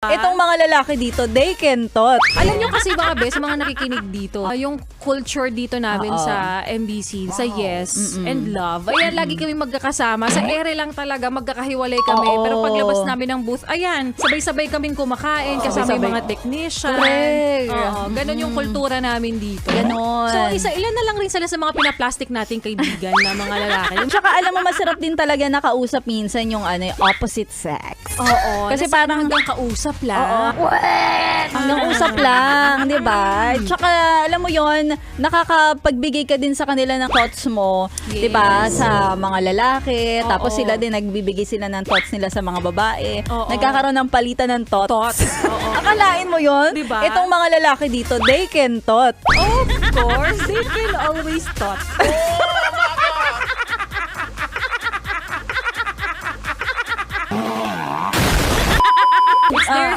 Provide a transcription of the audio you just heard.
Itong mga lalaki dito, they can tot. Alam nyo kasi mga bes, mga nakikinig dito, yung culture dito namin sa MBC, sa Yes and Love, ayan, lagi kami magkakasama. Sa ere lang talaga, magkakahiwalay kami. Pero paglabas namin ng booth, ayan, sabay-sabay kaming kumakain, kasama yung mga technician. Correct. Ganon yung kultura namin dito. Ganon. So, ilan na lang rin sila sa mga pinaplastic nating kaibigan na mga lalaki. Tsaka alam mo, masarap din talaga nakausap minsan yung yung opposite sex. Oo. Kasi parang hanggang kausap lang. Hanggang usap lang, di ba? Tsaka, alam mo yon, nakakapagbigay ka din sa kanila ng thoughts mo, di ba? Sa mga lalaki, tapos sila din, nagbibigay sila ng thoughts nila sa mga babae. Nagkakaroon ng palitan ng thoughts. Akalain mo yon? Diba? Itong mga lalaki dito, they can thought. Of course, they can always thought. It's their